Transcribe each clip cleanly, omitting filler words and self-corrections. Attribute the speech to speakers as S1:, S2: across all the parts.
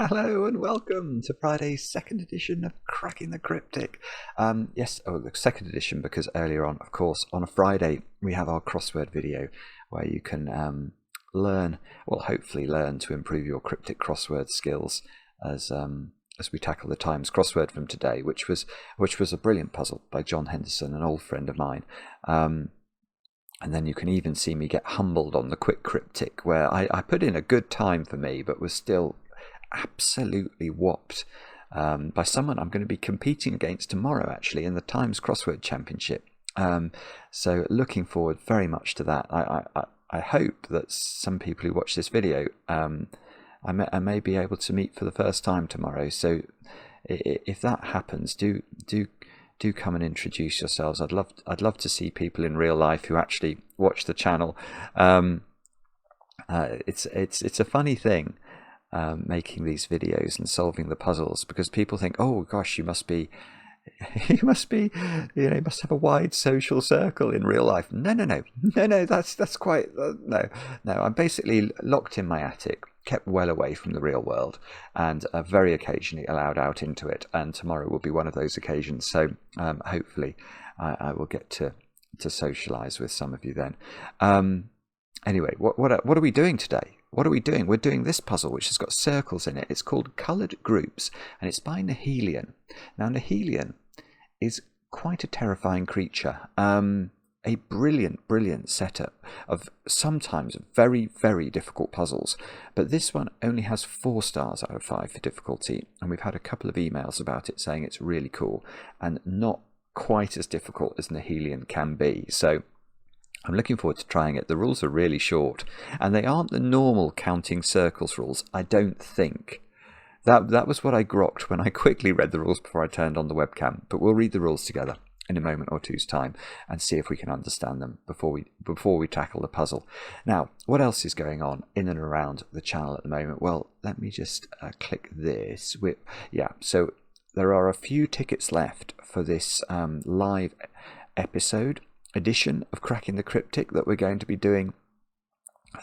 S1: Hello and welcome to Friday's second edition of Cracking the Cryptic. The second edition because earlier on, of course, on a Friday we have our crossword video where you can hopefully learn to improve your cryptic crossword skills as we tackle the Times crossword from today, which was a brilliant puzzle by John Henderson, an old friend of mine. And then you can even see me get humbled on the quick cryptic, where I put in a good time for me, but was still absolutely whopped by someone I'm going to be competing against tomorrow, actually, in the Times Crossword Championship. So looking forward very much to that. I hope that some people who watch this video, I may be able to meet for the first time tomorrow. So if that happens, do come and introduce yourselves. I'd love to see people in real life who actually watch the channel. It's a funny thing, making these videos and solving the puzzles, because people think, oh gosh, you must have a wide social circle in real life. No, that's quite no. I'm basically locked in my attic, kept well away from the real world, and very occasionally allowed out into it, and tomorrow will be one of those occasions. So hopefully I will get to socialize with some of you then. Anyway, what are we doing today? What are we doing? We're doing this puzzle, which has got circles in it. It's called Coloured Groups, and it's by Nahileon. Now, Nahileon is quite a terrifying creature. A brilliant setup of sometimes very, very difficult puzzles. But this one only has 4 stars out of 5 for difficulty, and we've had a couple of emails about it saying it's really cool and not quite as difficult as Nahileon can be. So I'm looking forward to trying it. The rules are really short, and they aren't the normal counting circles rules, I don't think. That was what I grokked when I quickly read the rules before I turned on the webcam. But we'll read the rules together in a moment or two's time and see if we can understand them before we tackle the puzzle. Now, what else is going on in and around the channel at the moment? Well, let me just click this. So there are a few tickets left for this live episode edition of Cracking the Cryptic that we're going to be doing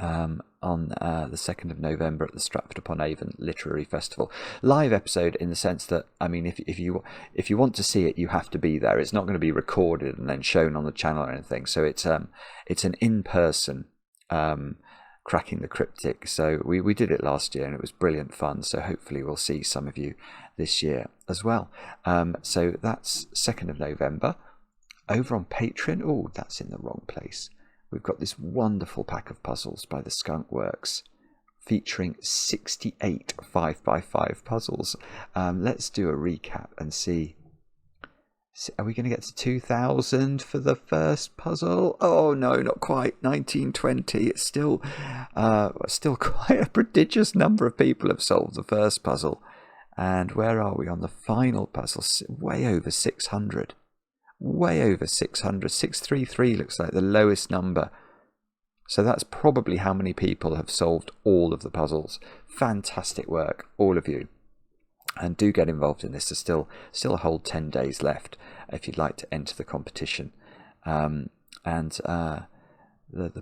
S1: on the 2nd of November at the Stratford upon Avon Literary Festival. Live episode in the sense that, I mean, if you want to see it, you have to be there. It's not going to be recorded and then shown on the channel or anything. So it's an in-person Cracking the Cryptic. So we did it last year and it was brilliant fun. So hopefully we'll see some of you this year as well. So that's 2nd of November. Over on Patreon, oh, that's in the wrong place. We've got this wonderful pack of puzzles by the Skunkworks featuring 68 5x5 puzzles. Let's do a recap and see. Are we going to get to 2,000 for the first puzzle? Oh no, not quite. 1920. It's still quite a prodigious number of people have solved the first puzzle. And where are we on the final puzzle? Way over 600. Way over 600. 633 looks like the lowest number. So that's probably how many people have solved all of the puzzles. Fantastic work, all of you. And do get involved in this. There's still a whole 10 days left if you'd like to enter the competition. The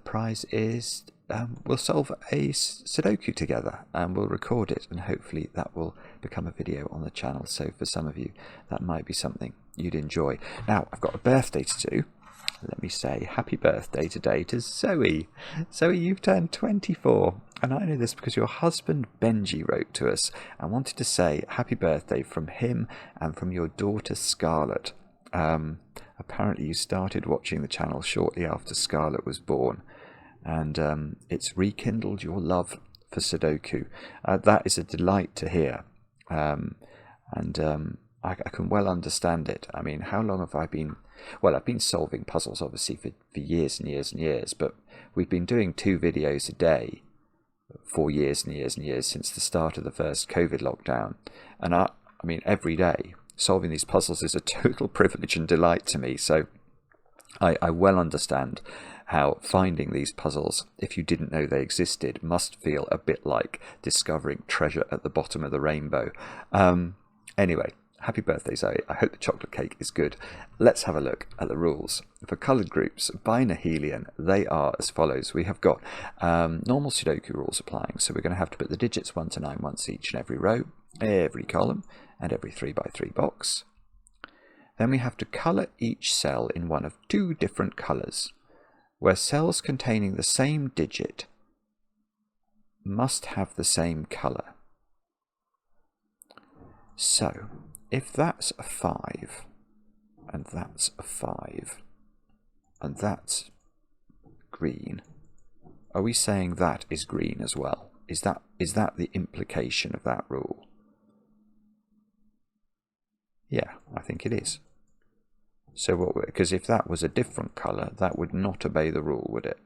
S1: prize is we'll solve a Sudoku together and we'll record it, and hopefully that will become a video on the channel. So for some of you, that might be something you'd enjoy. Now, I've got a birthday to do. Let me say happy birthday today to Zoe. Zoe, you've turned 24. And I know this because your husband Benji wrote to us and wanted to say happy birthday from him and from your daughter Scarlett. Apparently you started watching the channel shortly after Scarlett was born, and it's rekindled your love for Sudoku. That is a delight to hear. I can well understand it. I mean, how long have I been... Well, I've been solving puzzles, obviously, for years and years and years, but we've been doing 2 videos a day for years and years and years since the start of the first COVID lockdown. And I mean, every day, solving these puzzles is a total privilege and delight to me. So I well understand how finding these puzzles, if you didn't know they existed, must feel a bit like discovering treasure at the bottom of the rainbow. Anyway, Happy birthday, Zoe. I hope the chocolate cake is good. Let's have a look at the rules. For coloured groups by Nahileon, they are as follows. We have got normal Sudoku rules applying. So we're going to have to put the digits 1 to 9 once each in every row, every column, and every 3 by 3 box. Then we have to colour each cell in one of 2 different colours, where cells containing the same digit must have the same colour. So, if that's a 5, and that's a 5, and that's green, are we saying that is green as well? Is that the implication of that rule? Yeah, I think it is. So what? Because if that was a different colour, that would not obey the rule, would it?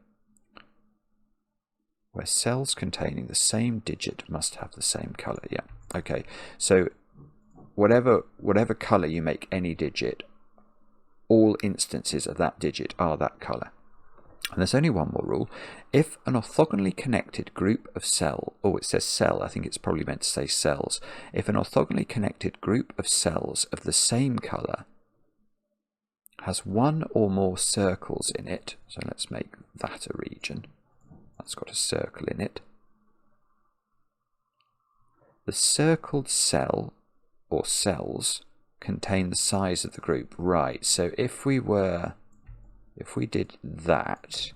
S1: Where cells containing the same digit must have the same colour. Yeah. Okay. So whatever colour you make any digit, all instances of that digit are that colour. And there's only one more rule. If an orthogonally connected group of it says cell, I think it's probably meant to say cells. If an orthogonally connected group of cells of the same colour has 1 or more circles in it, so let's make that a region. That's got a circle in it. The circled cell or cells contain the size of the group. Right, so if we did that,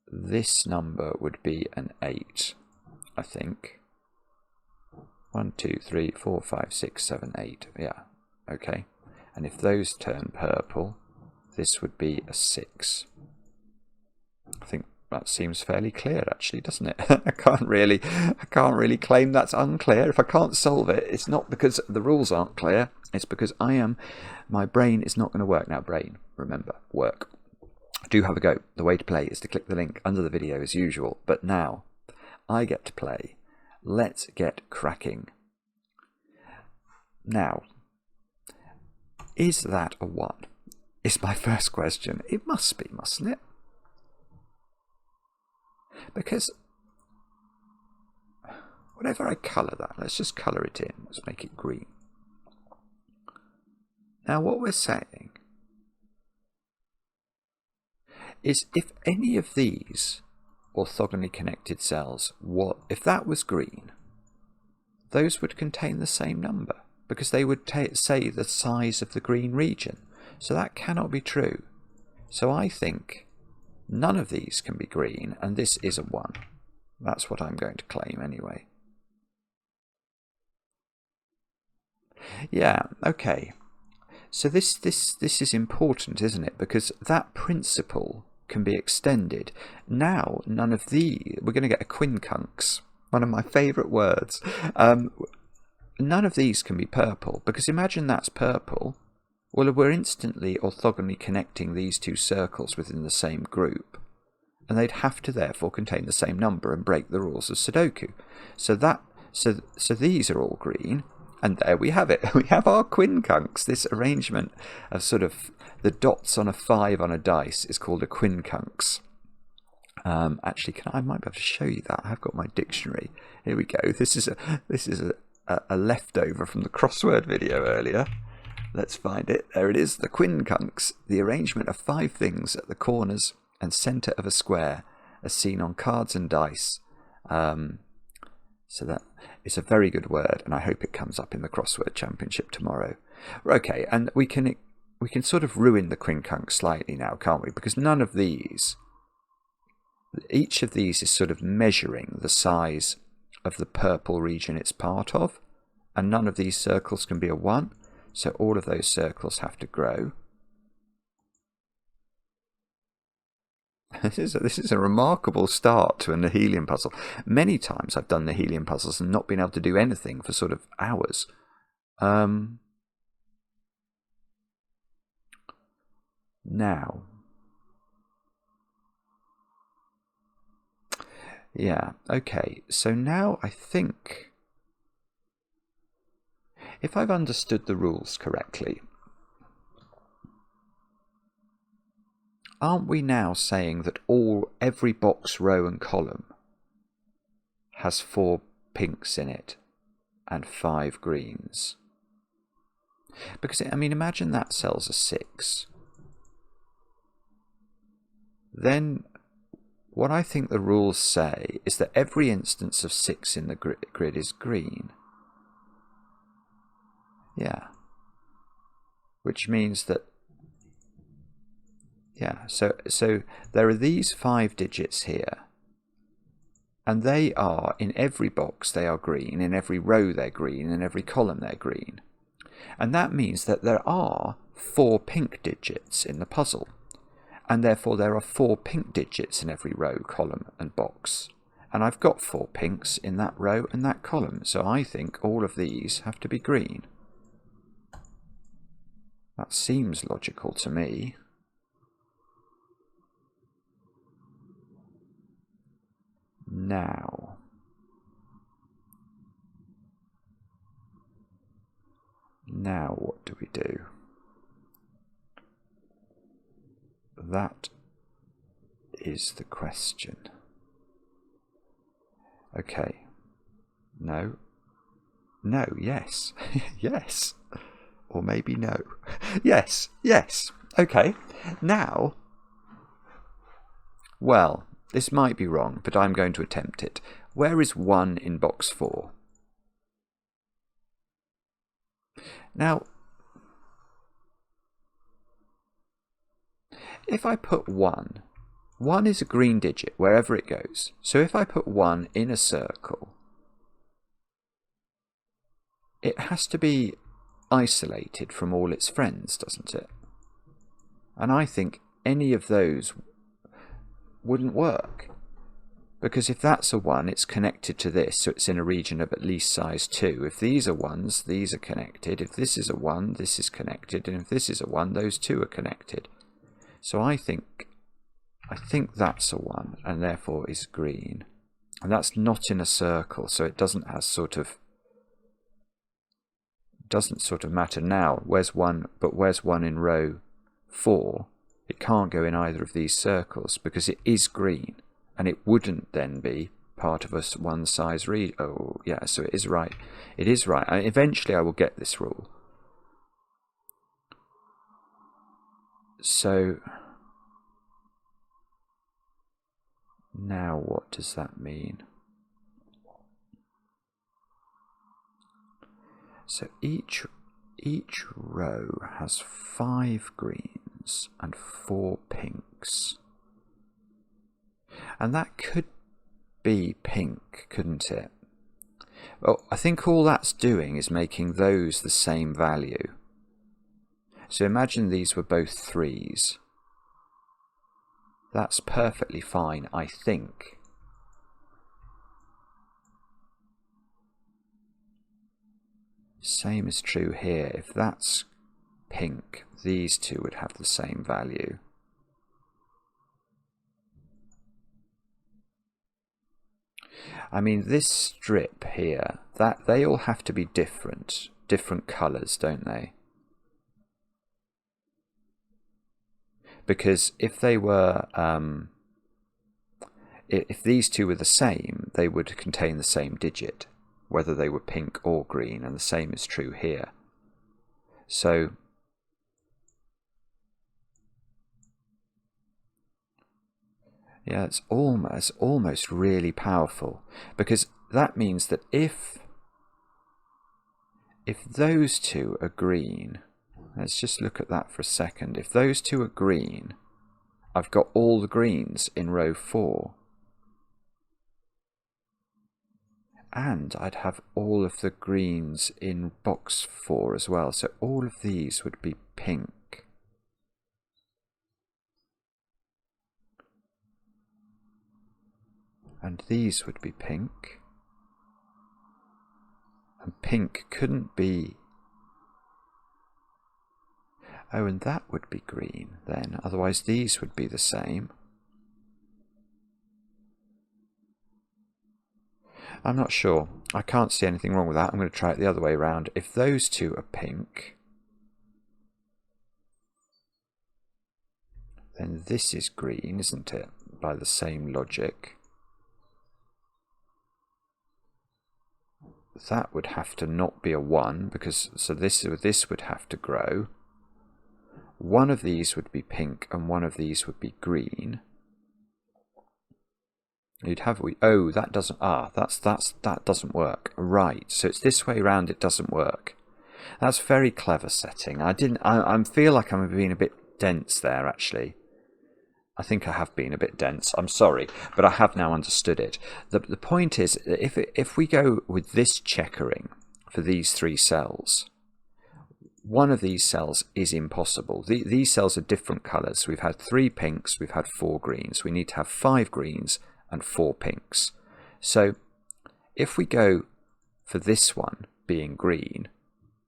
S1: this number would be an 8, I think. 1, 2, 3, 4, 5, 6, 7, 8. Yeah, okay. And if those turn purple, this would be a 6. I think that seems fairly clear, actually, doesn't it? I can't really claim that's unclear. If I can't solve it, it's not because the rules aren't clear. It's because my brain is not going to work. Now, brain, remember, work. Do have a go. The way to play is to click the link under the video as usual. But now, I get to play. Let's get cracking. Now, is that a 1? Is my first question. It must be, mustn't it? Because whenever I colour that, let's just colour it in. Let's make it green. Now what we're saying is if any of these orthogonally connected cells, if that was green, those would contain the same number because they would say the size of the green region. So that cannot be true. So I think none of these can be green, and this is a 1. That's what I'm going to claim anyway. Yeah, okay. So this is important, isn't it? Because that principle can be extended. Now, none of we're going to get a quincunx, one of my favourite words. None of these can be purple, because imagine that's purple. Well, we're instantly orthogonally connecting these 2 circles within the same group, and they'd have to therefore contain the same number and break the rules of Sudoku. So these are all green, and there we have it. We have our quincunx. This arrangement of sort of the dots on a 5 on a dice is called a quincunx. Actually, I might be able to show you that. I've got my dictionary. Here we go. This is a leftover from the crossword video earlier. Let's find it. There it is, the quincunx, the arrangement of 5 things at the corners and centre of a square, as seen on cards and dice. So that is a very good word, and I hope it comes up in the crossword championship tomorrow. Okay, and we can sort of ruin the quincunx slightly now, can't we? Because none of these, each of these is sort of measuring the size of the purple region it's part of, and none of these circles can be a 1. So all of those circles have to grow. This is a remarkable start to a Nahileon puzzle. Many times I've done Nahileon puzzles and not been able to do anything for sort of hours. Now. Yeah, okay. So now I think, if I've understood the rules correctly, aren't we now saying that every box, row and column has 4 pinks in it, and 5 greens. Because, I mean, imagine that cell's a 6. Then what I think the rules say is that every instance of 6 in the grid is green. Yeah. Which means that, yeah, so there are these 5 digits here, and they are, in every box they are green, in every row they're green, in every column they're green. And that means that there are 4 pink digits in the puzzle, and therefore there are 4 pink digits in every row, column and box. And I've got 4 pinks in that row and that column, so I think all of these have to be green. That seems logical to me. Now, what do we do? That is the question. Okay. No. No, yes. Yes. Or maybe no. Yes, yes. Okay. Now, well, this might be wrong, but I'm going to attempt it. Where is 1 in box 4? Now, if I put 1, 1 is a green digit wherever it goes. So if I put 1 in a circle, it has to be isolated from all its friends, doesn't it? And I think any of those wouldn't work. Because if that's a 1, it's connected to this, so it's in a region of at least size 2. If these are 1s, these are connected. If this is a 1, this is connected. And if this is a 1, those two are connected. So I think that's a 1, and therefore is green. And that's not in a circle, so it doesn't matter now. Where's 1? But where's 1 in row 4? It can't go in either of these circles because it is green, and it wouldn't then be part of a 1 size read. Oh, yeah, so it is right. It is right. Eventually I will get this rule. So now what does that mean? So each row has 5 greens and 4 pinks. And that could be pink, couldn't it? Well, I think all that's doing is making those the same value. So imagine these were both 3s. That's perfectly fine, I think. Same is true here. If that's pink, these two would have the same value. I mean, this strip here, that they all have to be different colours, don't they? Because if they were, if these two were the same, they would contain the same digit, whether they were pink or green, and the same is true here. So yeah, it's almost really powerful, because that means that if those two are green, let's just look at that for a second. If those two are green, I've got all the greens in row 4. And I'd have all of the greens in box 4 as well. So all of these would be pink. And these would be pink. And pink couldn't be... Oh, and that would be green then. Otherwise these would be the same. I'm not sure. I can't see anything wrong with that. I'm going to try it the other way around. If those two are pink, then this is green, isn't it? By the same logic. that would have to not be a 1, because so this would have to grow. One of these would be pink and one of these would be green. You'd have that doesn't that doesn't work. Right, so it's this way around, it doesn't work. That's very clever setting. I feel like I'm being a bit dense there, actually. I think I have been a bit dense. I'm sorry, but I have now understood it. The point is, if we go with this checkering for these 3 cells, one of these cells is impossible. These cells are different colours. We've had 3 pinks, we've had 4 greens. We need to have 5 greens and 4 pinks. So if we go for this one being green,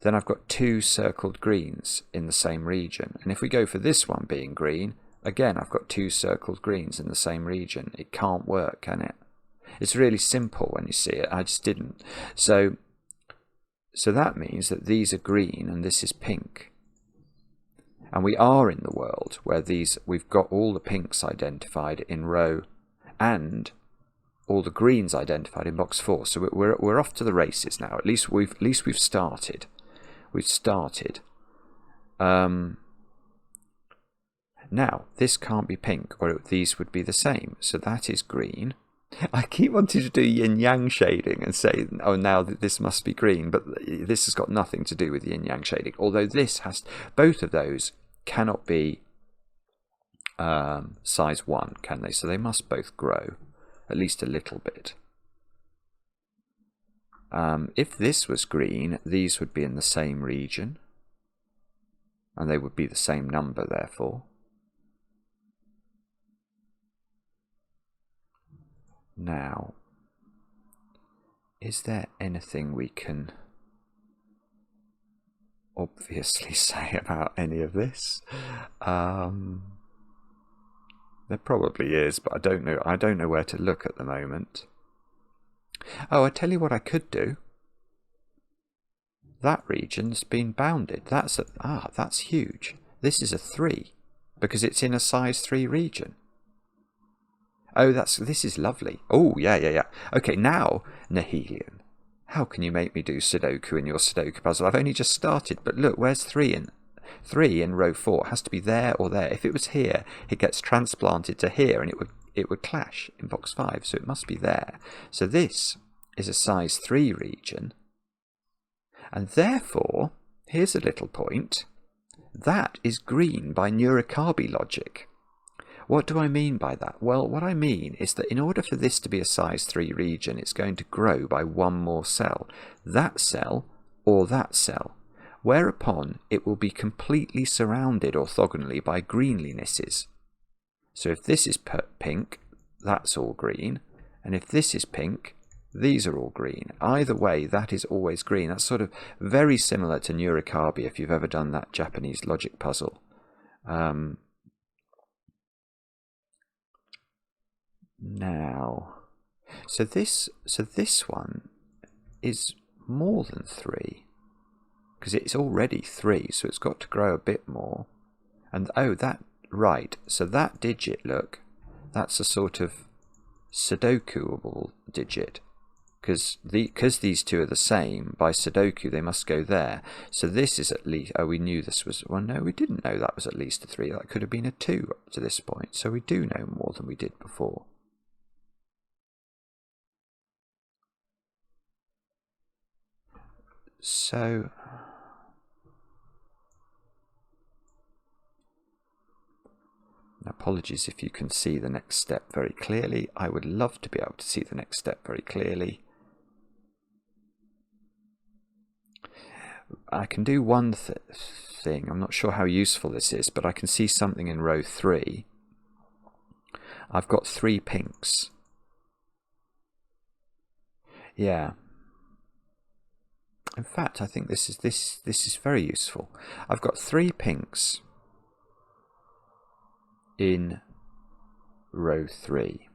S1: then I've got 2 circled greens in the same region. And if we go for this one being green, again, I've got 2 circled greens in the same region. It can't work, can it? It's really simple when you see it. I just didn't. So that means that these are green and this is pink. And we are in the world where we've got all the pinks identified in row and all the greens identified in box 4. So we're off to the races now. At least we've started. We've started. Now, this can't be pink, or these would be the same. So that is green. I keep wanting to do yin-yang shading and say, oh, now this must be green, but this has got nothing to do with yin-yang shading. Although both of those cannot be size 1, can they? So they must both grow, at least a little bit. If this was green, these would be in the same region, and they would be the same number, therefore. Now, is there anything we can obviously say about any of this? There probably is, but I don't know where to look at the moment. Oh, I tell you what I could do. That region's been bounded. That's huge. This is a 3 because it's in a size 3 region. Oh, this is lovely. Oh, yeah. Okay, now, Nahileon, how can you make me do Sudoku in your Sudoku puzzle? I've only just started, but look, where's 3 in? 3 in row 4 has to be there or there. If it was here, it gets transplanted to here, and it would clash in box 5, so it must be there. So this is a size 3 region, and therefore, here's a little point, that is green by Nurikabe logic. What do I mean by that? Well, what I mean is that in order for this to be a size 3 region, it's going to grow by 1 more cell, that cell or that cell, whereupon it will be completely surrounded orthogonally by greenlinesses. So if this is pink, that's all green, and if this is pink, these are all green. Either way, that is always green. That's sort of very similar to Nurikabe if you've ever done that Japanese logic puzzle. Now, so this one is more than 3 because it's already 3, so it's got to grow a bit more. And oh, right, so that digit, look, that's a sort of Sudoku-able digit because these two are the same. By Sudoku, they must go there. So this is at least, oh, we knew this was, well, no, we didn't know that was at least a 3. That could have been a 2 up to this point. So we do know more than we did before. So, apologies if you can see the next step very clearly. I would love to be able to see the next step very clearly. I can do one thing. I'm not sure how useful this is, but I can see something in row 3. I've got 3 pinks. Yeah. In fact, I think this is very useful. I've got 3 pinks in row 3.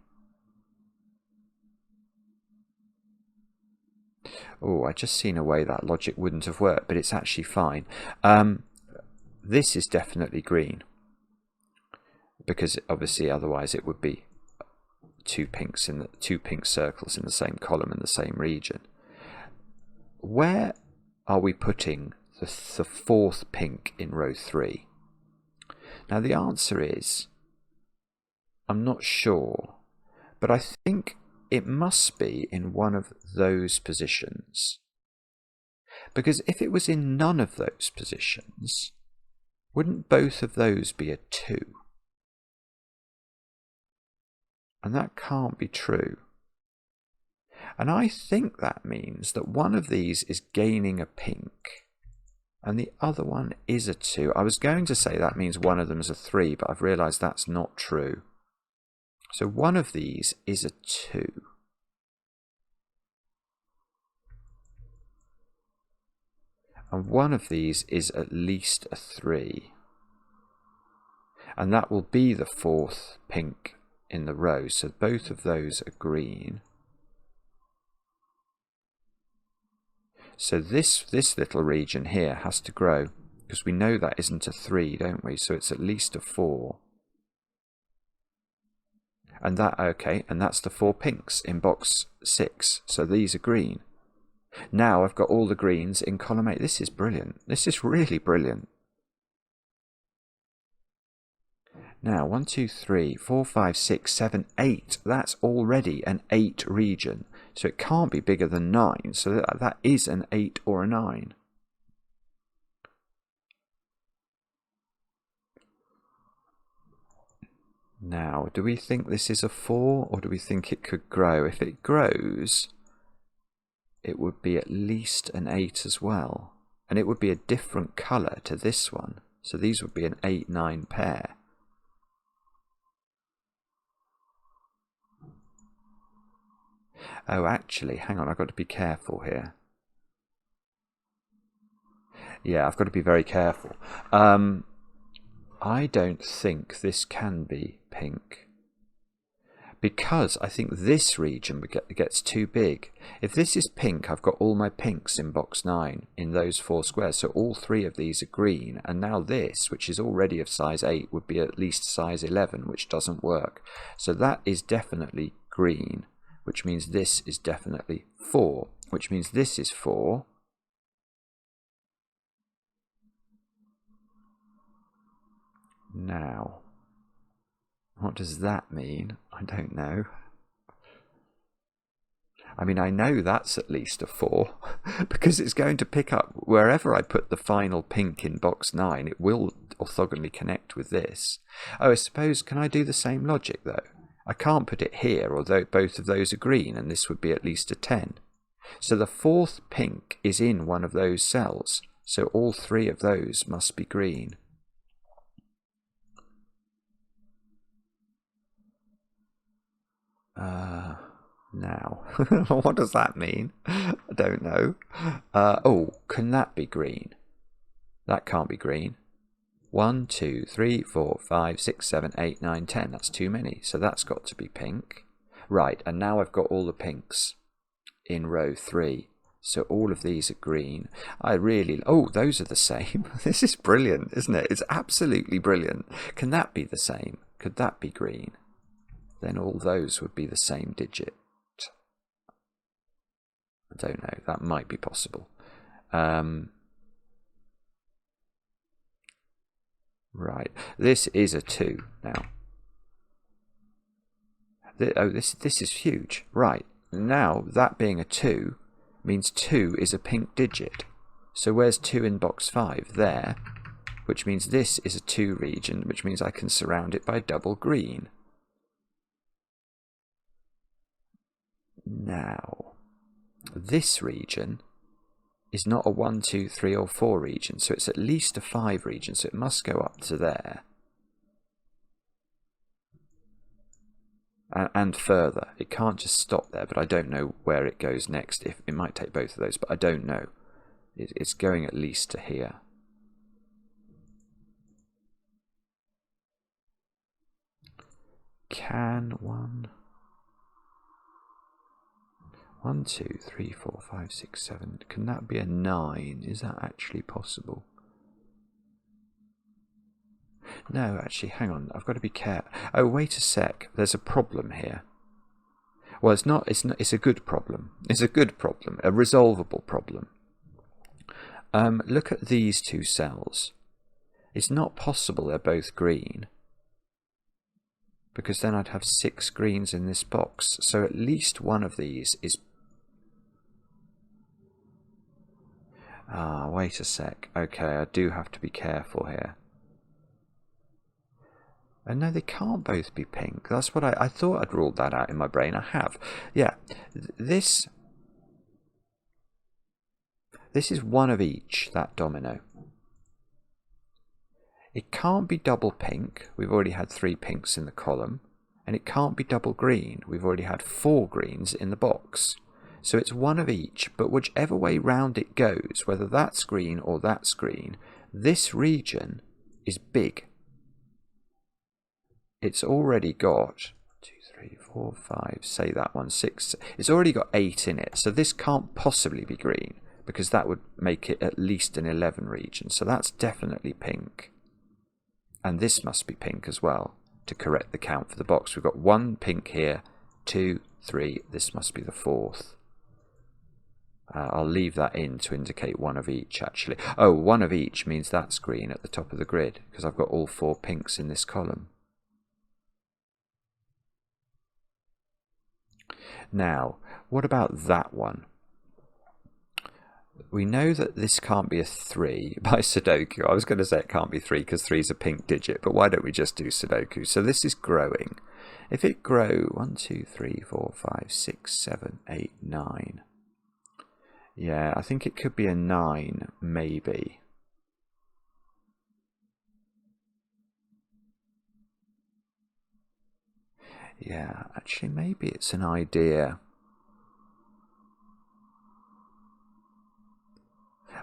S1: Oh, I just seen a way that logic wouldn't have worked, but it's actually fine. This is definitely green because obviously otherwise it would be 2 pink circles in the same column in the same region. where are we putting the fourth pink in row 3? Now the answer is, I'm not sure, but I think it must be in one of those positions. Because if it was in none of those positions, wouldn't both of those be a 2? And that can't be true. And I think that means that one of these is gaining a pink and the other one is a 2. I was going to say that means one of them is a 3, but I've realised that's not true. So one of these is a 2. And one of these is at least a 3. And that will be the fourth pink in the row. So both of those are green. So this little region here has to grow, because we know that isn't a 3, don't we? So it's at least a 4. And that, okay, and that's the 4 pinks in box 6. So these are green. Now I've got all the greens in column 8. This is brilliant. This is really brilliant. Now 1, 2, 3, 4, 5, 6, 7, 8. That's already an 8 region. So it can't be bigger than 9. So that is an 8 or a 9. Now, do we think this is a 4 or do we think it could grow? If it grows, it would be at least an 8 as well. And it would be a different colour to this one. So these would be an 8, 9 pair. Oh, actually, hang on, I've got to be careful here. Yeah, I've got to be very careful. I don't think this can be pink, because I think this region gets too big. If this is pink, I've got all my pinks in box 9 in those 4 squares, so all 3 of these are green, and now this, which is already of size 8, would be at least size 11, which doesn't work. So that is definitely green, which means this is definitely 4, which means this is 4. Now, what does that mean? I don't know. I mean, I know that's at least a 4, because it's going to pick up wherever I put the final pink in box 9, it will orthogonally connect with this. Oh, I suppose, can I do the same logic though? I can't put it here, although both of those are green, and this would be at least a 10. So the 4th pink is in one of those cells, so all 3 of those must be green. Now, what does that mean? I don't know. Oh, can that be green? That can't be green. 1, 2, 3, 4, 5, 6, 7, 8, 9, 10. That's too many. So that's got to be pink. Right, and now I've got all the pinks in row 3. So all of these are green. Oh, those are the same. This is brilliant, isn't it? It's absolutely brilliant. Can that be the same? Could that be green? Then all those would be the same digit. I don't know. That might be possible. Right. This is a 2 now. This is huge. Right. Now, that being a 2 means 2 is a pink digit. So where's 2 in box 5? There. Which means this is a 2 region, which means I can surround it by double green. Now, this region is not a 1, 2, 3 or 4 region, so it's at least a 5 region, so it must go up to there. And further. It can't just stop there, but I don't know where it goes next. It might take both of those, but I don't know. It's going at least to here. Can 1, 2, 3, 4, 5, 6, 7. Can that be a 9? Is that actually possible? No, actually, hang on. I've got to be careful. Oh, wait a sec. There's a problem here. Well, it's not. It's a good problem. It's a good problem. A resolvable problem. Look at these two cells. It's not possible they're both green, because then I'd have 6 greens in this box. So at least one of these is... Ah, wait a sec. Okay, I do have to be careful here. And no, they can't both be pink. That's what I thought I'd ruled that out in my brain. I have. Yeah, this is one of each, that domino. It can't be double pink. We've already had 3 pinks in the column. And it can't be double green. We've already had 4 greens in the box. So it's one of each, but whichever way round it goes, whether that's green or that's green, this region is big. It's already got 2, 3, 4, 5, say that one, 6. It's already got 8 in it, so this can't possibly be green, because that would make it at least an 11 region. So that's definitely pink. And this must be pink as well, to correct the count for the box. We've got 1 pink here, 2, 3, this must be the 4th. I'll leave that in to indicate one of each, actually. Oh, one of each means that's green at the top of the grid, because I've got all 4 pinks in this column. Now, what about that one? We know that this can't be a 3 by Sudoku. I was going to say it can't be 3 because 3 is a pink digit, but why don't we just do Sudoku? So this is growing. If it grow 1, 2, 3, 4, 5, 6, 7, 8, 9. Yeah, I think it could be a 9, maybe. Yeah, actually, maybe it's an idea.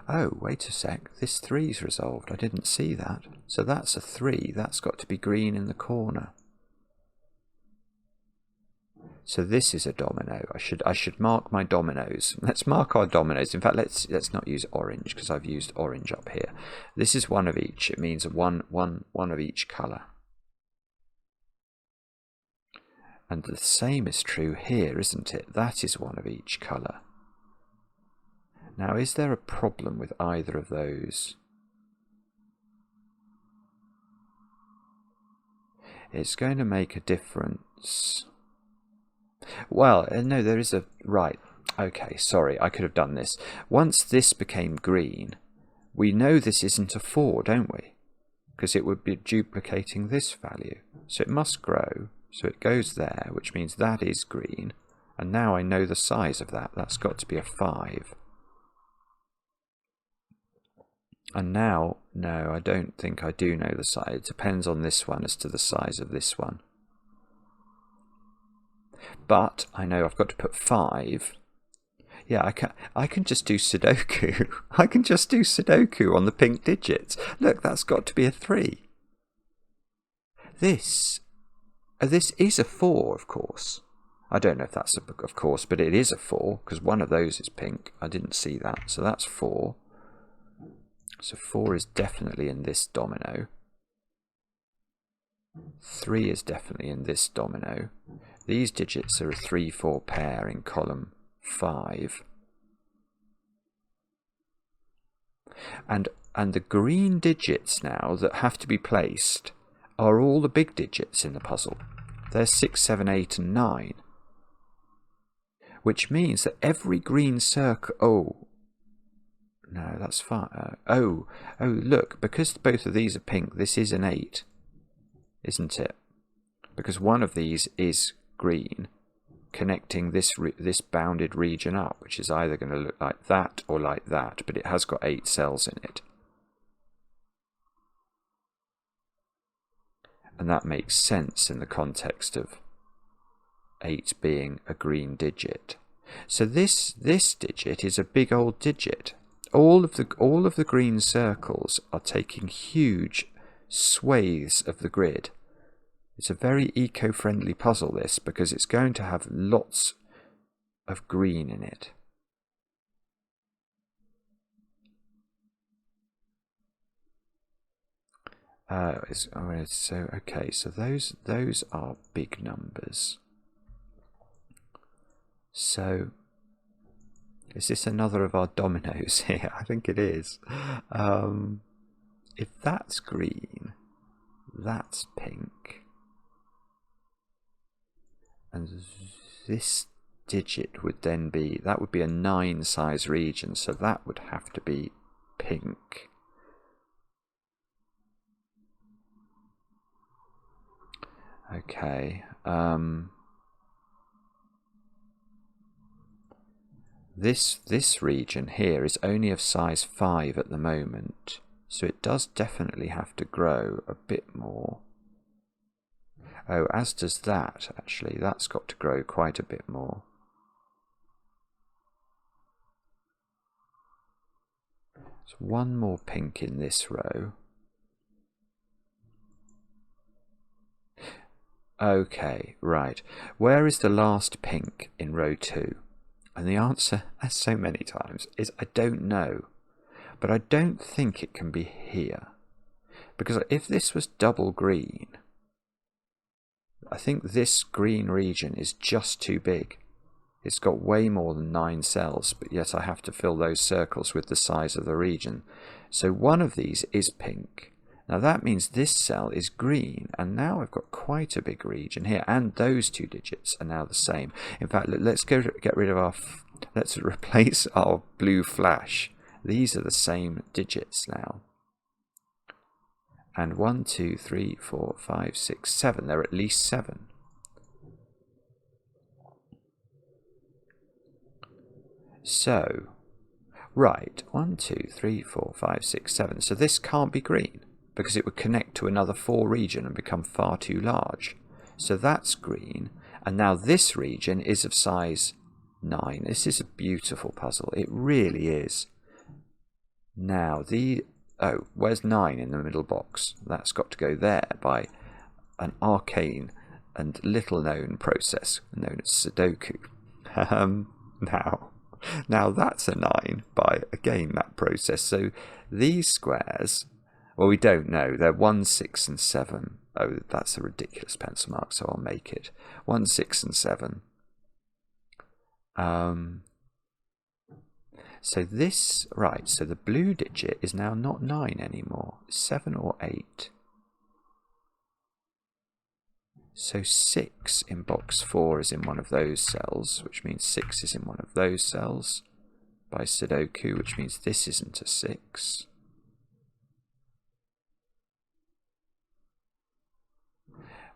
S1: Oh, wait a sec. This 3's resolved. I didn't see that. So that's a 3. That's got to be green in the corner. So this is a domino. I should mark my dominoes. Let's mark our dominoes. In fact, let's not use orange because I've used orange up here. This is one of each. It means one of each colour. And the same is true here, isn't it? That is one of each colour. Now, is there a problem with either of those? It's going to make a difference. Well, no, there is a... Right. Okay, sorry, I could have done this. Once this became green, we know this isn't a 4, don't we? Because it would be duplicating this value. So it must grow. So it goes there, which means that is green. And now I know the size of that. That's got to be a 5. And now, no, I don't think I do know the size. It depends on this one as to the size of this one. But I know I've got to put 5. Yeah, I can just do Sudoku. I can just do Sudoku on the pink digits. Look, that's got to be a 3. This is a 4, of course. I don't know if that's of course, but it is a 4 because one of those is pink. I didn't see that, so that's 4. So 4 is definitely in this domino. 3 is definitely in this domino. These digits are a 3-4 pair in column 5. And the green digits now that have to be placed are all the big digits in the puzzle. They're 6, 7, 8 and 9. Which means that every green circle... Oh, no, that's fine. Oh, look, because both of these are pink, this is an 8, isn't it? Because one of these is green, connecting this bounded region up, which is either going to look like that or like that, but it has got 8 cells in it. And that makes sense in the context of 8 being a green digit. So this digit is a big old digit. All of the green circles are taking huge swathes of the grid. It's a very eco-friendly puzzle, this, because it's going to have lots of green in it. So okay, so those are big numbers. So Is this another of our dominoes here? I think it is. If that's green, that's pink. And this digit would then be, that would be a 9 size region, so that would have to be pink. Okay. This region here is only of size 5 at the moment, so it does definitely have to grow a bit more. Oh, as does that, actually. That's got to grow quite a bit more. So one more pink in this row. Okay, right. Where is the last pink in row 2? And the answer, as so many times, is I don't know. But I don't think it can be here. Because if this was double green, I think this green region is just too big. It's got way more than 9 cells, but yet I have to fill those circles with the size of the region. So one of these is pink. Now that means this cell is green, and now I've got quite a big region here, and those 2 digits are now the same. In fact, let's get rid of our, let's replace our blue flash. These are the same digits now. And 1, 2, 3, 4, 5, 6, 7. There are at least 7. So, right, 1, 2, 3, 4, 5, 6, 7. So this can't be green, because it would connect to another 4 region and become far too large. So that's green, and now this region is of size 9. This is a beautiful puzzle, it really is. Now oh, where's 9 in the middle box? That's got to go there by an arcane and little known process known as Sudoku. Now that's a 9 by, again, that process. So these squares, well, we don't know. They're 1, 6, and 7. Oh, that's a ridiculous pencil mark, so I'll make it 1, 6, and 7. So this, right, so the blue digit is now not 9 anymore, 7 or 8. So 6 in box 4 is in one of those cells, which means 6 is in one of those cells by Sudoku, which means this isn't a 6.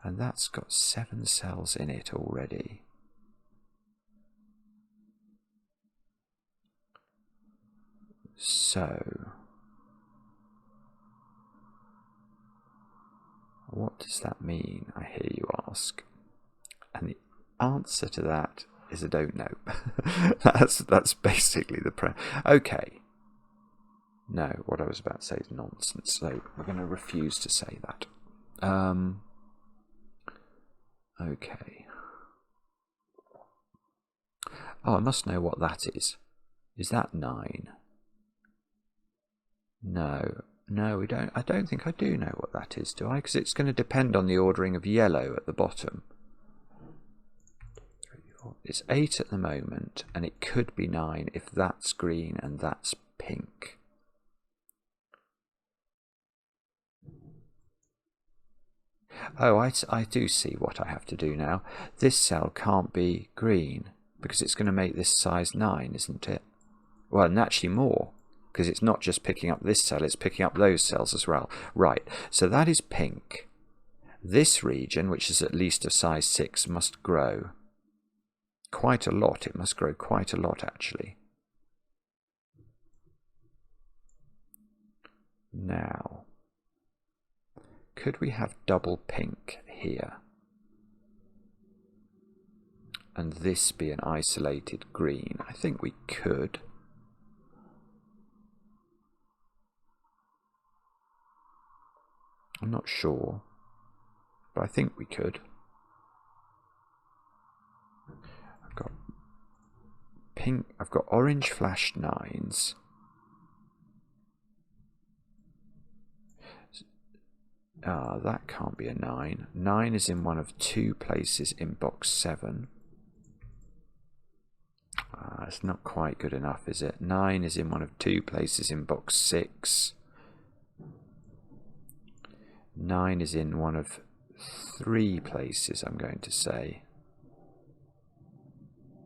S1: And that's got 7 cells in it already. So, what does that mean, I hear you ask? And the answer to that is I don't know. that's basically the okay. No, what I was about to say is nonsense, so we're going to refuse to say that. Okay. Oh, I must know what that is. Is that 9? No, we don't. I don't think I do know what that is, do I? Because it's going to depend on the ordering of yellow at the bottom. 3, 4. It's 8 at the moment, and it could be 9 if that's green and that's pink. Oh, I do see what I have to do now. This cell can't be green because it's going to make this size 9, isn't it? Well, and actually more, because it's not just picking up this cell, it's picking up those cells as well. Right, so that is pink. This region, which is at least of size 6, must grow quite a lot. It must grow quite a lot, actually. Now, could we have double pink here? And this be an isolated green? I think we could. I'm not sure, but I think we could. I've got pink, I've got orange flashed 9s. That can't be a 9. 9 is in one of 2 places in box 7. It's not quite good enough, is it? 9 is in one of 2 places in box 6. 9 is in one of 3 places, I'm going to say,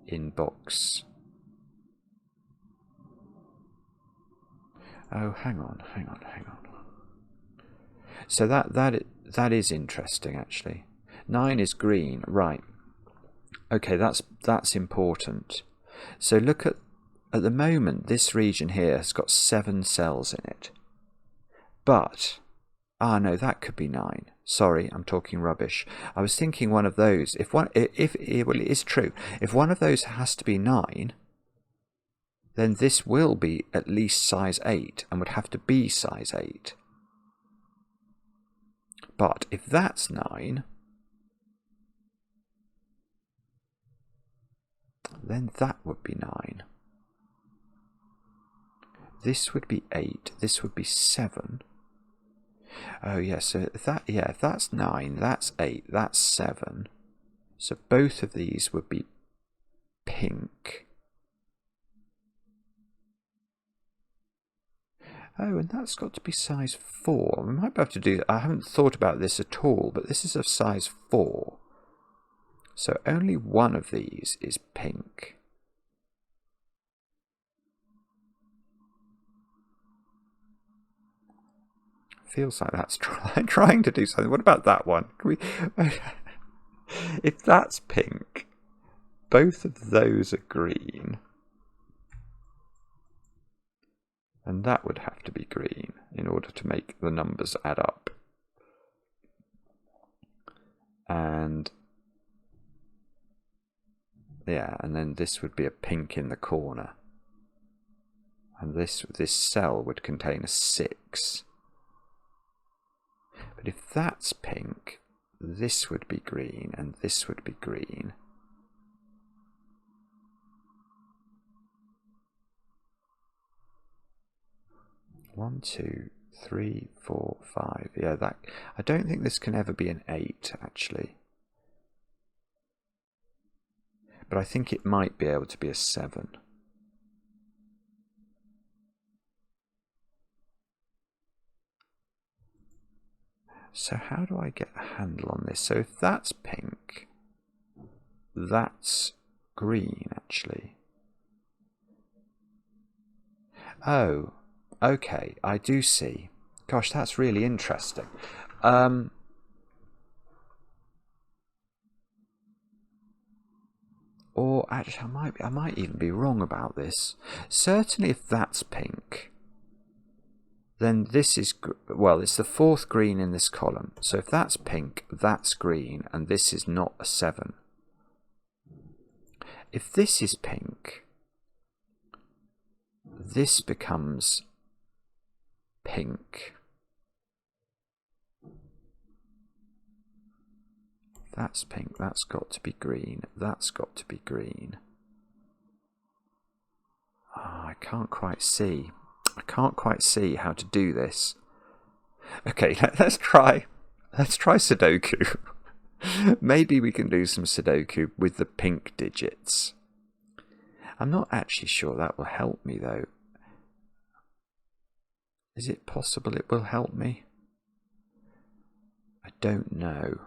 S1: in box. Oh, hang on. So that is interesting, actually. 9 is green, right? Okay, that's important. So look at the moment, this region here has got 7 cells in it. But no, that could be 9. Sorry, I'm talking rubbish. I was thinking one of those. Well, it is true. If one of those has to be 9, then this will be at least size 8 and would have to be size 8. But if that's 9, then that would be 9. This would be 8. This would be 7. Oh yeah, so if that's 9, that's 8, that's 7. So both of these would be pink. Oh, and that's got to be size 4. We might have to do. I haven't thought about this at all, but this is of size 4. So only one of these is pink. Feels like that's trying to do something. What about that one? Can we? If that's pink, both of those are green. And that would have to be green in order to make the numbers add up. And yeah, and then this would be a pink in the corner. And this cell would contain a 6. But if that's pink, this would be green and this would be green. One, 2, 3, 4, 5. Yeah, that. I don't think this can ever be an 8, actually. But I think it might be able to be a 7. So how do I get a handle on this? So if that's pink, that's green, actually. Oh, okay, I do see. Gosh, that's really interesting. Or actually, I might even be wrong about this. Certainly, if that's pink, then this is, well, it's the 4th green in this column. So if that's pink, that's green, and this is not a 7. If this is pink, this becomes pink. That's pink, that's got to be green, that's got to be green. Oh, I can't quite see. I can't quite see how to do this. Okay, let's try Sudoku. Maybe we can do some Sudoku with the pink digits. I'm not actually sure that will help me, though. Is it possible it will help me? I don't know.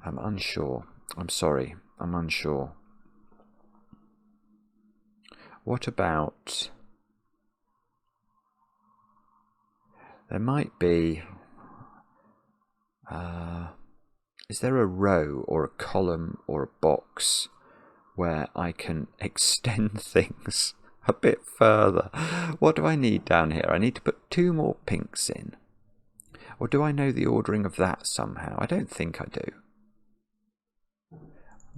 S1: I'm unsure. I'm sorry. I'm unsure. What about... There might be... is there a row or a column or a box where I can extend things a bit further? What do I need down here? I need to put 2 more pinks in. Or do I know the ordering of that somehow? I don't think I do. 1,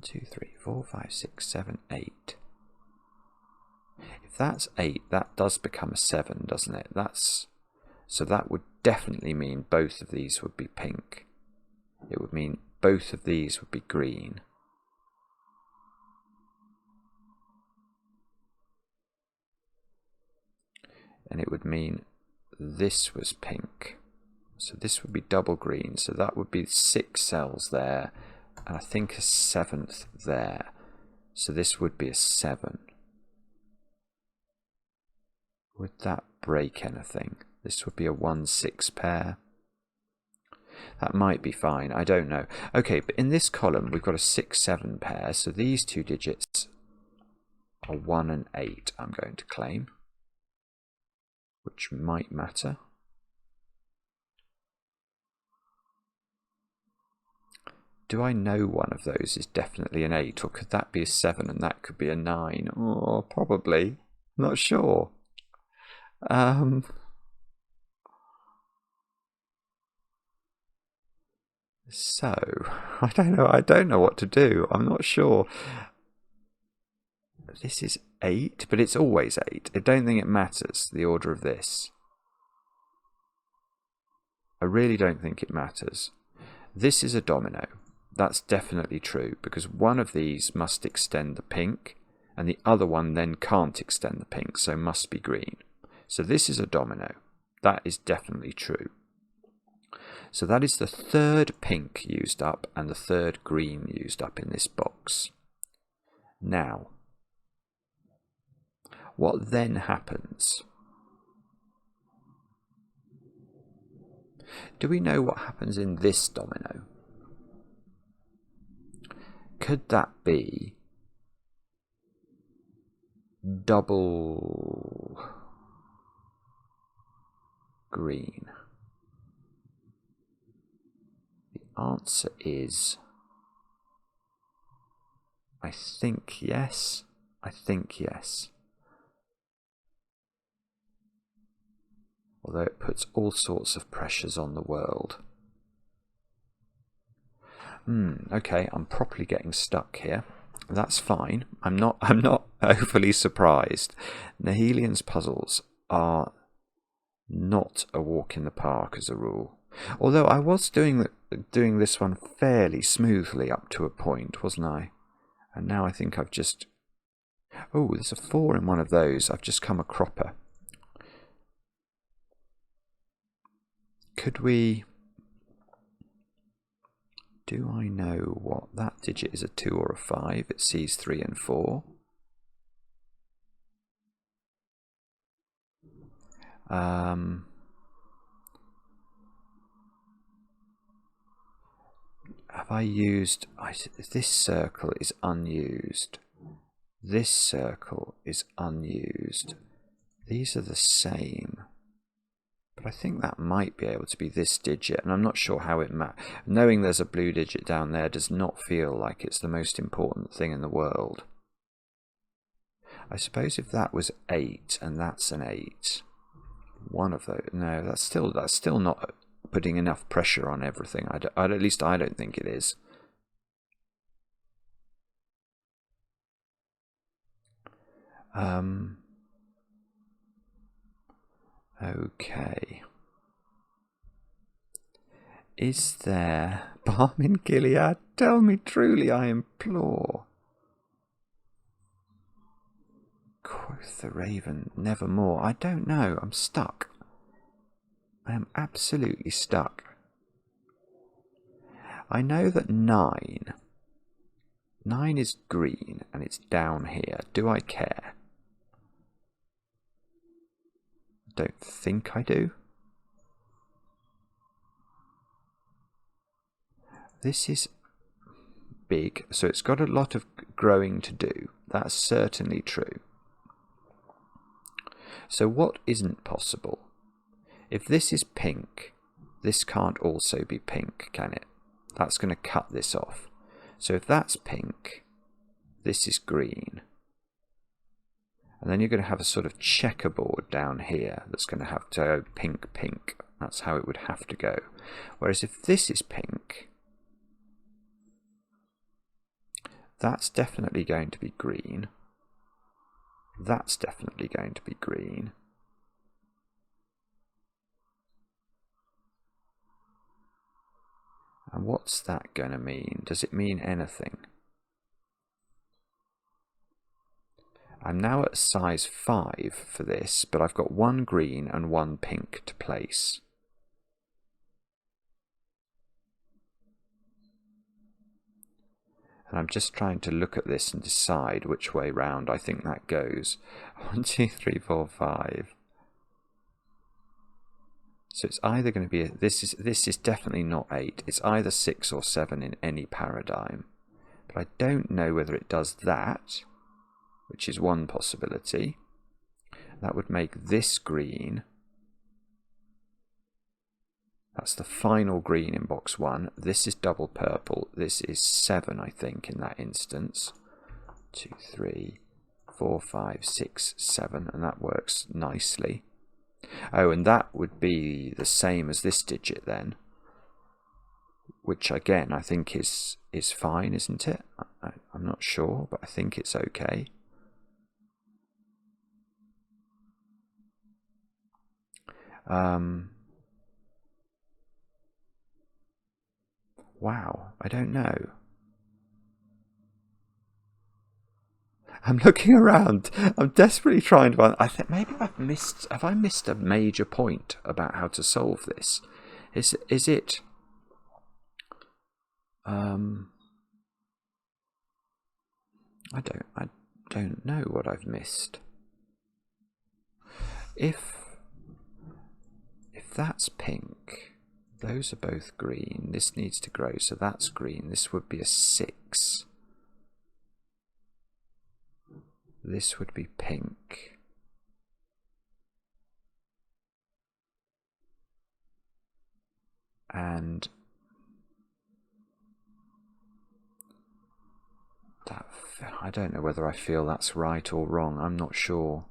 S1: 2, 3, 4, 5, 6, 7, 8. If that's 8, that does become a 7, doesn't it? So that would definitely mean both of these would be pink. It would mean both of these would be green. And it would mean this was pink. So this would be double green. So that would be 6 cells there. and I think a 7th there. So this would be a 7. Would that break anything? This would be a 1-6 pair. That might be fine, I don't know. Okay, but in this column we've got a 6-7 pair, so these two digits are 1 and 8, I'm going to claim, which might matter. Do I know one of those is definitely an 8, or could that be a 7 and that could be a 9? Oh, probably. Not sure. So, I don't know what to do. I'm not sure. This is 8, but it's always 8. I don't think it matters, the order of this. I really don't think it matters. This is a domino. That's definitely true, because one of these must extend the pink, and the other one then can't extend the pink, so must be green. So this is a domino. That is definitely true. So that is the 3rd pink used up and the 3rd green used up in this box. Now, what then happens? Do we know what happens in this domino? Could that be double green? The answer is, I think yes. I think yes. Although it puts all sorts of pressures on the world. Okay, I'm properly getting stuck here. That's fine. I'm not overly surprised. Nahileon's puzzles are not a walk in the park as a rule. Although I was doing this one fairly smoothly up to a point, wasn't I? And now I think I've just... Oh, there's a 4 in one of those. I've just come a cropper. Could we... Do I know what that digit is? A 2 or a 5? It sees 3 and 4. Have I used... this circle is unused. This circle is unused. These are the same. But I think that might be able to be this digit, and I'm not sure how it matters. Knowing there's a blue digit down there does not feel like it's the most important thing in the world. I suppose if that was 8 and that's an 8, one of those... No, that's still not putting enough pressure on everything. At least I don't think it is. Okay. Is there balm in Gilead? Tell me truly, I implore. Quoth the raven, nevermore. I don't know. I'm stuck. I am absolutely stuck. I know that 9 is green and it's down here. Do I care? Don't think I do. This is big, so it's got a lot of growing to do. That's certainly true. So what isn't possible? If this is pink, this can't also be pink, can it? That's going to cut this off. So if that's pink, this is green. And then you're going to have a sort of checkerboard down here that's going to have to go pink, pink. That's how it would have to go. Whereas if this is pink, that's definitely going to be green. That's definitely going to be green. And what's that going to mean? Does it mean anything? I'm now at size 5 for this, but I've got 1 green and 1 pink to place. And I'm just trying to look at this and decide which way round I think that goes. 1, 2, 3, 4, 5. So it's either going to be, this is definitely not 8. It's either 6 or 7 in any paradigm. But I don't know whether it does that, which is one possibility. That would make this green. That's the final green in box 1. This is double purple. This is 7, I think, in that instance. 2, 3, 4, 5, 6, 7, and that works nicely. Oh, and that would be the same as this digit then, which again I think is fine, isn't it? I'm not sure, but I think it's okay. Wow, I don't know. I'm looking around. I'm desperately trying to find. I think maybe I've missed. Have I missed a major point about how to solve this? Is it? I don't know what I've missed. If that's pink, those are both green. This needs to grow, so that's green. This would be a 6. This would be pink. And that, I don't know whether I feel that's right or wrong. I'm not sure.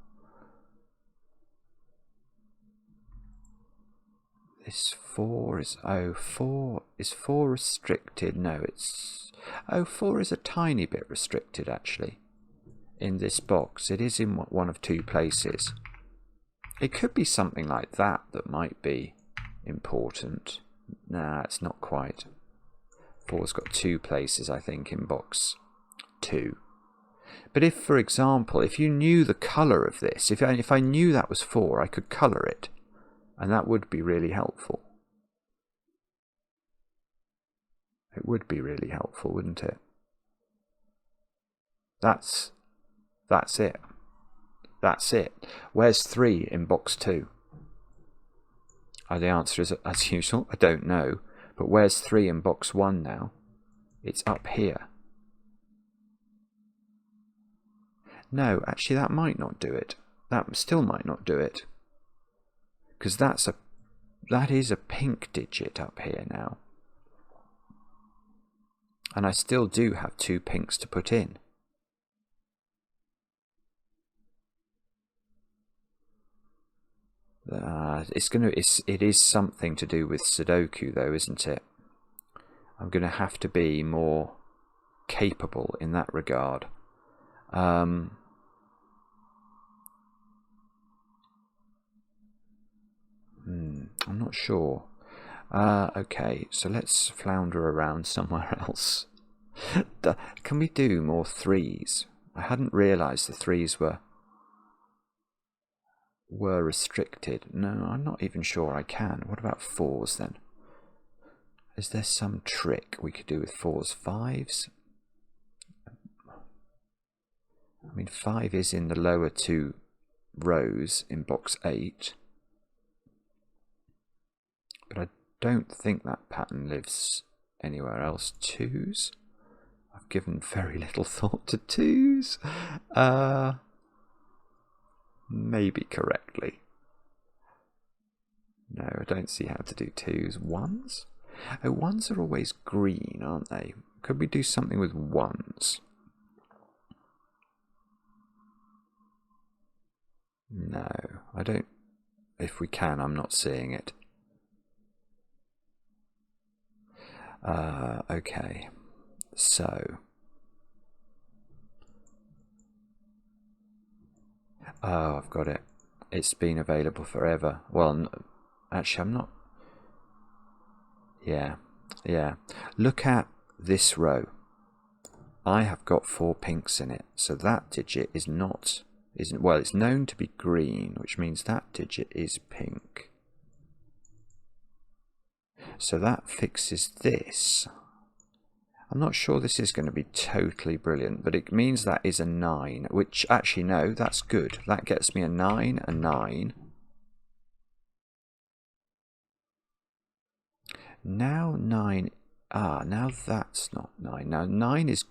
S1: This 4 is, oh, 4, is 4 restricted? No, it's, oh, 4 is a tiny bit restricted actually. In this box, it is in one of 2 places. It could be something like that that might be important. Nah, it's not quite. 4's got 2 places, I think, in box 2. But if, for example, if you knew the colour of this, if I knew that was 4, I could colour it, and that would be really helpful. It would be really helpful, wouldn't it? That's it. That's it. Where's 3 in box 2? Oh, the answer is, as usual, I don't know. But where's 3 in box 1 now? It's up here. No, actually that might not do it. That still might not do it. Because that is a pink digit up here now. And I still do have 2 pinks to put in. It is something to do with Sudoku though, isn't it? I'm going to have to be more capable in that regard. I'm not sure. Okay, so let's flounder around somewhere else. Can we do more 3s? I hadn't realised the 3s were restricted. No, I'm not even sure I can. What about 4s then? Is there some trick we could do with 4s? 5s? I mean, 5 is in the lower 2 rows in box 8. But I don't think that pattern lives anywhere else. 2s? I've given very little thought to 2s. Maybe correctly. No, I don't see how to do 2s. 1s? Oh, 1s are always green, aren't they? Could we do something with 1s? No, I don't. If we can, I'm not seeing it. Okay, so. Oh, I've got it. It's been available forever. Well, actually, I'm not. Yeah. Look at this row. I have got 4 pinks in it, so that digit isn't. Well, it's known to be green, which means that digit is pink. So that fixes this. I'm not sure this is going to be totally brilliant, but it means that is a 9, which actually, no, that's good. That gets me a 9, a 9. Now 9, now that's not 9. Now 9 is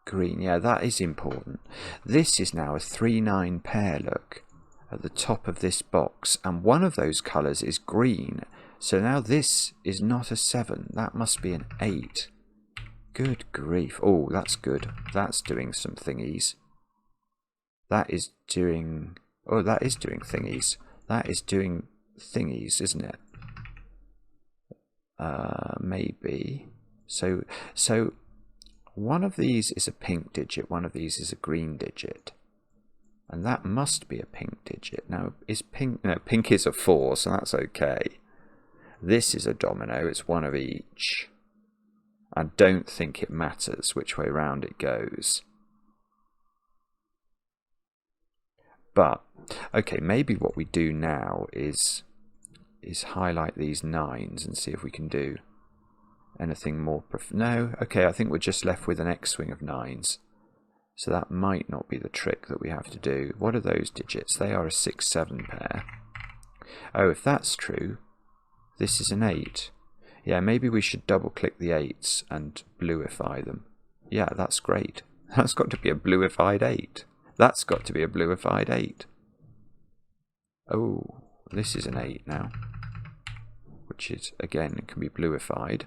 S1: green, yeah, that is important. This is now a 3-9 pair, look, at the top of this box, and one of those colours is green. So now this is not a 7, that must be an 8. Good grief. Oh, that's good. That's doing some thingies. That is doing... Oh, that is doing thingies. That is doing thingies, isn't it? Maybe. So one of these is a pink digit, one of these is a green digit. And that must be a pink digit. Now, is pink... No, pink is a 4, so that's okay. This is a domino. It's one of each. I don't think it matters which way round it goes. But, okay, maybe what we do now is highlight these 9s and see if we can do anything more. No, okay, I think we're just left with an X-swing of 9s. So that might not be the trick that we have to do. What are those digits? They are a 6-7 pair. Oh, if that's true, this is an 8. Yeah, maybe we should double click the 8s and bluify them. Yeah, that's great. That's got to be a bluified 8. That's got to be a bluified 8. Oh, this is an 8 now. Which is, again, it can be bluified.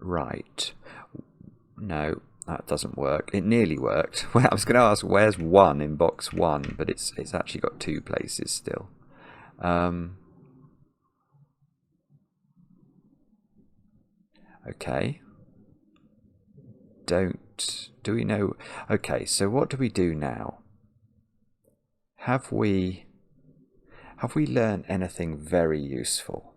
S1: Right. No, that doesn't work. It nearly worked. Well, I was going to ask, where's 1 in box 1? But it's actually got 2 places still. Okay. Do we know? Okay, so what do we do now? Have we learned anything very useful?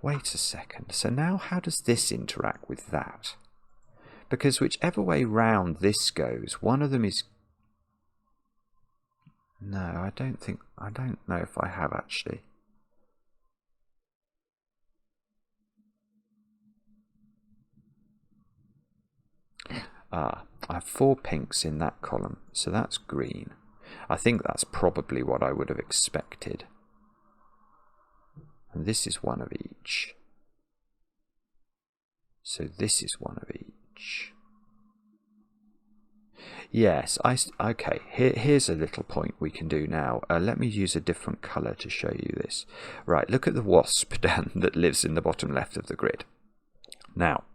S1: Wait a second. So now how does this interact with that? Because whichever way round this goes, one of them is... No, I don't know if I have actually. I have 4 pinks in that column, so that's green. I think that's probably what I would have expected. And this is one of each. So this is one of each. Yes, okay, here's a little point we can do now. Let me use a different colour to show you this. Right, look at the wasp that lives in the bottom left of the grid. Now,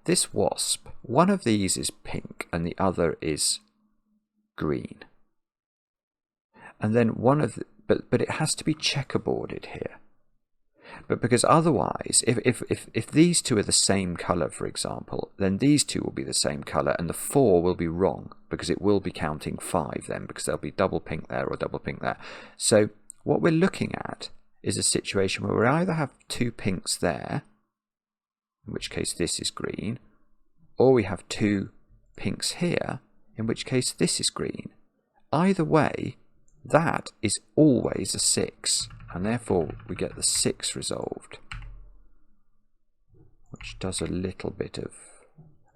S1: this wasp, one of these is pink and the other is green. And then one of the, but it has to be checkerboarded here. But because otherwise, if these two are the same colour, for example, then these two will be the same colour and the 4 will be wrong because it will be counting 5 then, because there'll be double pink there or double pink there. So what we're looking at is a situation where we either have 2 pinks there, in which case this is green, or we have 2 pinks here, in which case this is green. Either way, that is always a 6, and therefore we get the 6 resolved, which does a little bit of...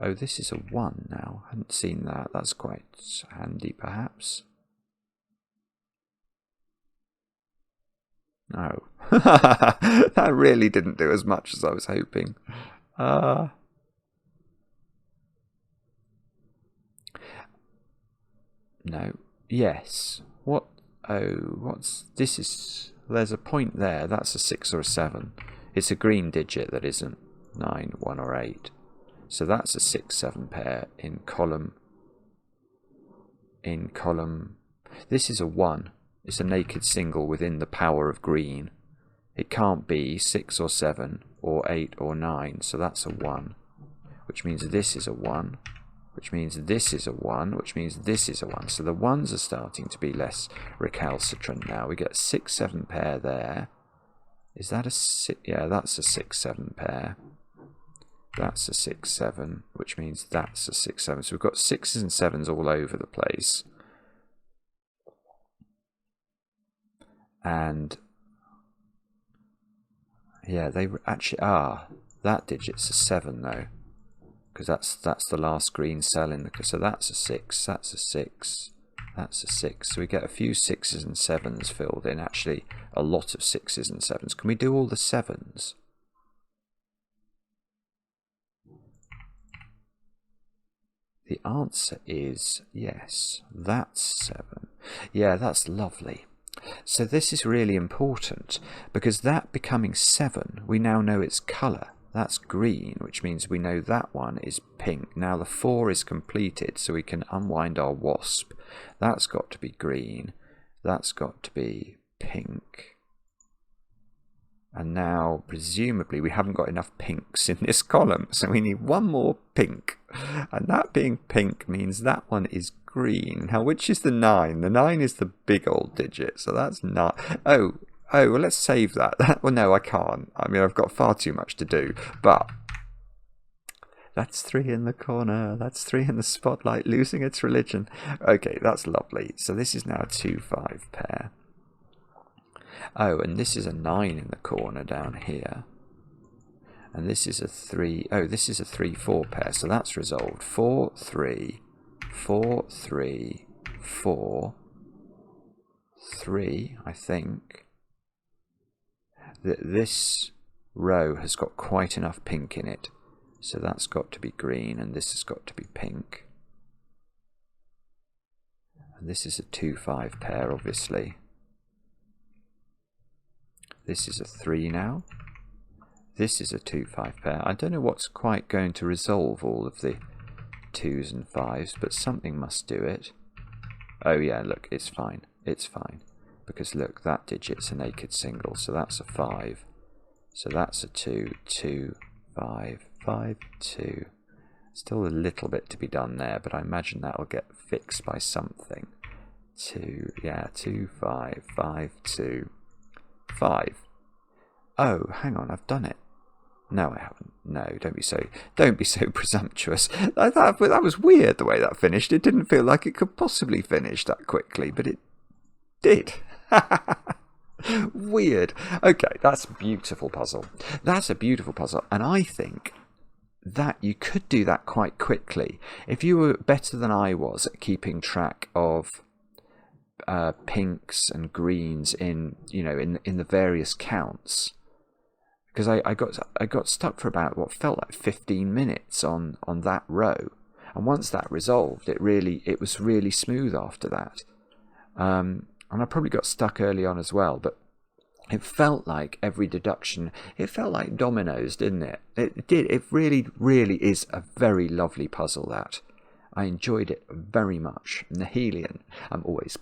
S1: Oh, this is a 1 now. I hadn't seen that. That's quite handy, perhaps. No. That really didn't do as much as I was hoping. No. Yes. What? Oh, what's... This is... There's a point there. That's a 6 or a 7. It's a green digit that isn't 9, 1 or 8. So that's a 6-7 pair in column... This is a 1. It's a naked single within the power of green. It can't be 6 or 7 or 8 or 9. So that's a 1. Which means this is a 1. Which means this is a 1, which means this is a 1. So the 1s are starting to be less recalcitrant now. We get a 6-7 pair there. Is that a 6? Yeah, that's a 6-7 pair. That's a 6-7, which means that's a 6-7. So we've got 6s and 7s all over the place. And Yeah, they actually are. That digit's a 7 though, because that's the last green cell in the. So that's a 6. That's a 6. That's a 6. So we get a few 6s and 7s filled in. Actually, a lot of 6s and 7s. Can we do all the 7s? The answer is yes. That's 7. Yeah, that's lovely. So this is really important, because that becoming 7, we now know its colour. That's green, which means we know that one is pink. Now the 4 is completed, so we can unwind our wasp. That's got to be green. That's got to be pink. And now, presumably, we haven't got enough pinks in this column, so we need one more pink. And that being pink means that one is green. Now, which is the 9? The 9 is the big old digit, so that's not... Oh, well, let's save that. Well, no, I can't. I mean, I've got far too much to do, but... That's 3 in the corner. That's 3 in the spotlight, losing its religion. Okay, that's lovely. So this is now a 2-5 pair. Oh, and this is a 9 in the corner down here. And this is a 3. Oh, this is a 3-4 pair, so that's resolved. 4, 3, 4, 3, 4, 3, I think. This row has got quite enough pink in it. So that's got to be green, and this has got to be pink. And this is a 2-5 pair, obviously. This is a 3 now. This is a 2-5 pair. I don't know what's quite going to resolve all of the 2s and 5s, but something must do it. Oh yeah, look, it's fine. It's fine. Because look, that digit's a naked single, so that's a 5. So that's a 2, 2, 5, 5, 2. Still a little bit to be done there, but I imagine that'll get fixed by something. 2, yeah, 2, 5, 5, 2. 5. Oh, hang on, I've done it. No, I haven't. No, don't be so presumptuous. That was weird the way that finished. It didn't feel like it could possibly finish that quickly, but it did. Weird. Okay, that's a beautiful puzzle. That's a beautiful puzzle, and I think that you could do that quite quickly if you were better than I was at keeping track of pinks and greens in the various counts, because I got stuck for about what felt like 15 minutes on that row, and once that resolved, it was really smooth after that, and I probably got stuck early on as well, but it felt like every deduction, it felt like dominoes, didn't it? It did. It really is a very lovely puzzle, that. I enjoyed it very much. Nahileon. I'm always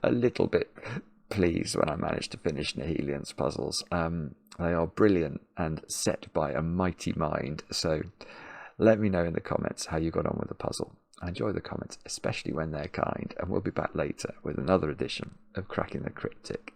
S1: a little bit pleased when I manage to finish Nahileon's puzzles. They are brilliant and set by a mighty mind. So let me know in the comments how you got on with the puzzle. I enjoy the comments, especially when they're kind. And we'll be back later with another edition of Cracking the Cryptic.